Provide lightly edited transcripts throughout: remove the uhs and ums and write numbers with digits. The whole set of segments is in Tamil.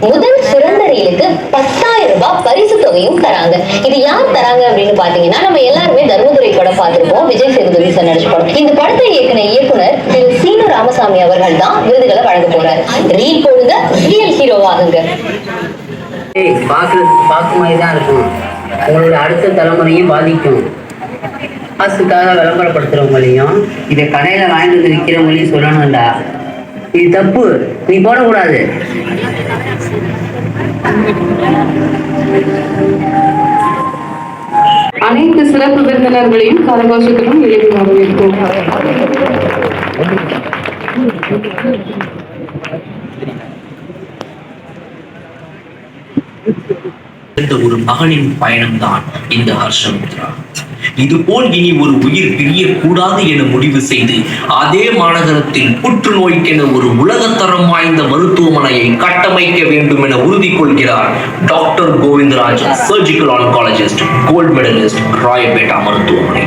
முதல் சிறந்த ரீலுக்கு 10,000 ரூபாய் பரிசு தொகையும் தராங்க. இது யார் தராங்க அப்படின்னு பாத்தீங்கன்னா, நம்ம எல்லாருமே தர்மதுரை படம் பார்த்திருப்போம். விஜய் சேதுபதி சார் நடிச்ச படம். இந்த படத்தை இயக்குனர் திரு சீனு ராமசாமி அவர்கள் தான் விருதுகளை வழங்க போறாரு. ரீல் போடுங்க, ரியல் ஹீரோவாகுங்க. பார்க்கும் மாதிரிதான் இருக்கும். உங்களோட அடுத்த தலைமுறையும் பாதிக்கும். காசுக்காக விளம்பரப்படுத்துறவங்களையும் இதை கடையில வாங்கிட்டு விற்கிறவங்களையும் சொல்லணும்டா, இது தப்பு, நீ போடக்கூடாது. அனைத்து சிறப்பு விருந்தினர்களையும் கரகோஷத்திலும் எழுதி வரவேற்போம். ஒரு மகனின் பயணம்தான் இந்த ஹர்ஷமித்ரா. இதுபோல் இனி ஒரு உயிர் பிரியக்கூடாது என முடிவு செய்து அதே மாநகரத்தில் புற்றுநோய்க்கென ஒரு உலகத்தரம் வாய்ந்த மருத்துவமனையை கட்டமைக்க வேண்டும் என உறுதி கொள்கிறார் doctor Govindaraj, surgical oncologist, gold medalist, Rayapettah மருத்துவமனை.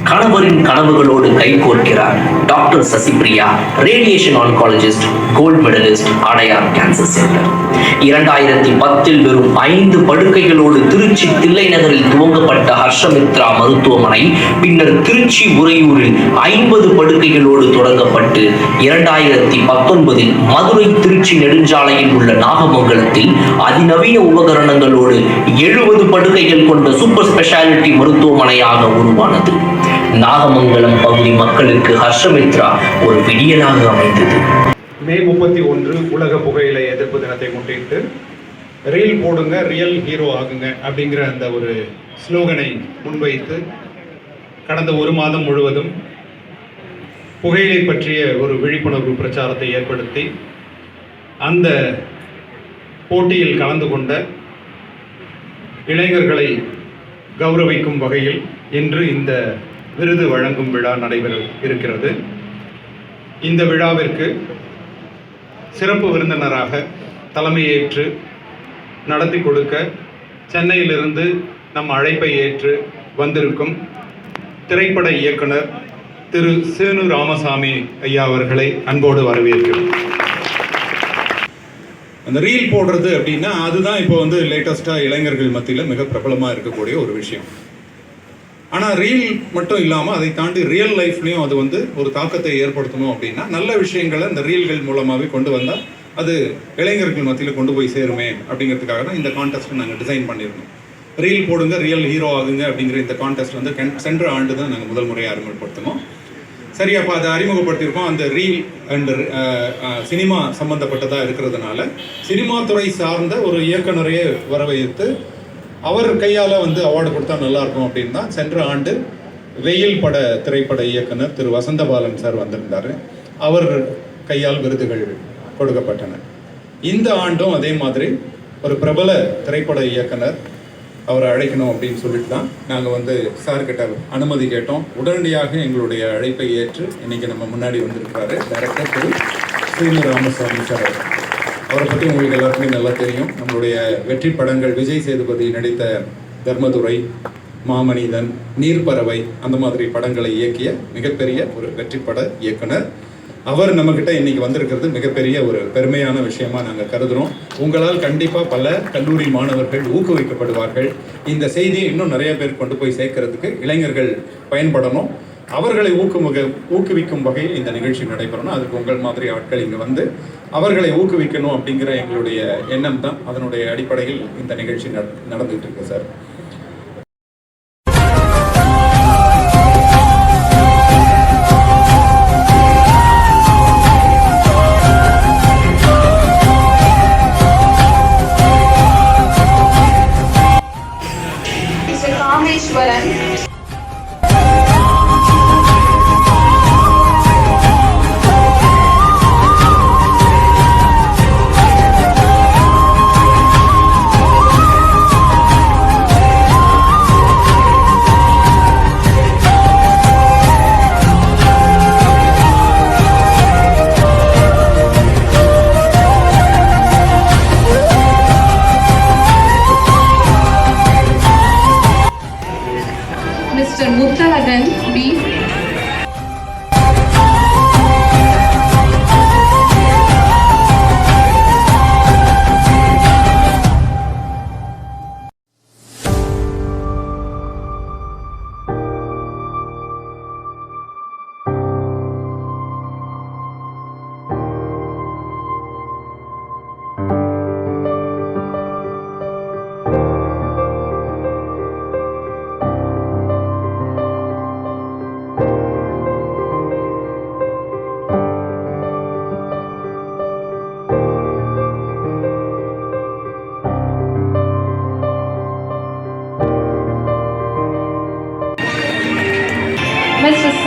கணவரின் கனவுகளோடு கைகோர்க்கிறார் doctor Sasipriya, radiation oncologist, gold medalist, Adyar cancer centre. 2010 வெறும் 5 படுக்கைகளோடு திருச்சி தில்லை நகரில் துவங்கப்பட்ட ஹர்ஷமித்ரா மருத்துவமனை பின்னர் திருச்சி உறையூரில் 50 படுக்கைகளோடு தொடங்கப்பட்டு 2019 மதுரை திருச்சி நெடுஞ்சாலையில் உள்ள நாகமங்கலத்தில் அதிநவீன உபகரணங்களோடு 70 படுக்கைகள் கொண்ட சூப்பர் ஸ்பெஷாலிட்டி மருத்துவமனையாக உருவானது. நாகமங்கலம் பகுதி மக்களுக்கு ஹர்ஷமித்ரா ஒரு விடியலாக அமைந்தது. மே 31 உலக புகையிலை எதிர்ப்பு தினத்தை முன்னிட்டு ரீல் போடுங்க, ரியல் ஹீரோ ஆகுங்க அப்படிங்கிற அந்த ஒரு ஸ்லோகனை முன்வைத்து கடந்த ஒரு மாதம் முழுவதும் புகையிலை பற்றிய ஒரு விழிப்புணர்வு பிரச்சாரத்தை ஏற்படுத்தி அந்த போட்டியில் கலந்து கொண்ட இளைஞர்களை கௌரவிக்கும் வகையில் இன்று இந்த விருது வழங்கும் விழா நடைபெற இருக்கிறது. இந்த விழாவிற்கு சிறப்பு விருந்தினராக தலைமையேற்று நடத்தி கொடுக்க சென்னையிலிருந்து நம் அழைப்பை ஏற்று வந்திருக்கும் திரைப்பட இயக்குனர் திரு சீனு ராமசாமி ஐயா அவர்களை அன்போடு வரவேற்கிறோம். அந்த ரீல் போடுறது அப்படின்னா அதுதான் இப்போ லேட்டஸ்டாக இளைஞர்கள் மத்தியில் மிக பிரபலமாக இருக்கக்கூடிய ஒரு விஷயம். ஆனால் ரீல் மட்டும் இல்லாமல் அதை தாண்டி ரியல் லைஃப்லையும் அது ஒரு தாக்கத்தை ஏற்படுத்தணும் அப்படின்னா நல்ல விஷயங்களை இந்த ரீல்கள் மூலமாகவே கொண்டு வந்தால் அது இளைஞர்கள் மத்தியில் கொண்டு போய் சேருமே அப்படிங்கிறதுக்காக தான் இந்த கான்டெஸ்ட்டை நாங்கள் டிசைன் பண்ணியிருந்தோம். ரீல் போடுங்க, ரியல் ஹீரோ ஆகுங்க அப்படிங்கிற இந்த கான்டெஸ்ட் சென்ற ஆண்டு தான் நாங்கள் முதல் முறையாக அறிமுகப்படுத்தினோம். சரி, அப்போ அதை அறிமுகப்படுத்தியிருக்கோம். அந்த ரீல் அண்ட் சினிமா சம்மந்தப்பட்டதாக இருக்கிறதுனால சினிமா துறை சார்ந்த ஒரு இயக்குனரையே வரவைத்து அவர் கையால் அவார்டு கொடுத்தா நல்லாயிருக்கும் அப்படின்னு தான் சென்ற ஆண்டு வெயில் பட திரைப்பட இயக்குனர் திரு வசந்தபாலன் சார் வந்திருந்தார். அவர் கையால் விருதுகள் கொடுக்கப்பட்டன. இந்த ஆண்டும் அதே மாதிரி ஒரு பிரபல திரைப்பட இயக்குனர் அவரை அழைக்கணும் அப்படின்னு சொல்லிட்டு தான் நாங்கள் சார்கிட்ட அனுமதி கேட்டோம். உடனடியாக எங்களுடைய அழைப்பை ஏற்று இன்னைக்கு நம்ம முன்னாடி வந்திருக்கிறாரு டைரக்டர் திரு சீனு ராமசாமி சார். அவரை பற்றி உங்களுக்கு எல்லாருக்குமே நல்லா தெரியும். நம்மளுடைய வெற்றி படங்கள் விஜய் சேதுபதி நடித்த தர்மதுரை, மாமனிதன், நீர்ப்பறவை அந்த மாதிரி படங்களை இயக்கிய மிகப்பெரிய ஒரு வெற்றி பட இயக்குனர். அவர் நம்மக்கிட்ட இன்னைக்கு வந்திருக்கிறது மிகப்பெரிய ஒரு பெருமையான விஷயமா நாங்கள் கருதுகிறோம். உங்களால் கண்டிப்பாக பல கல்லூரி மாணவர்கள் ஊக்குவிக்கப்படுவார்கள். இந்த செய்தியை இன்னும் நிறைய பேர் கொண்டு போய் சேர்க்கறதுக்கு இளைஞர்கள் பயன்படணும். அவர்களை ஊக்குவிக்கும் வகையில் இந்த நிகழ்ச்சி நடைபெறணும். அதுக்கு உங்கள் மாதிரி ஆட்கள் இங்கே அவர்களை ஊக்குவிக்கணும் அப்படிங்கிற எங்களுடைய எண்ணம் தான். அதனுடைய அடிப்படையில் இந்த நிகழ்ச்சி நடந்துகிட்டு இருக்கு சார். காமேஸ்வரன்,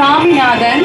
சாமிநாதன்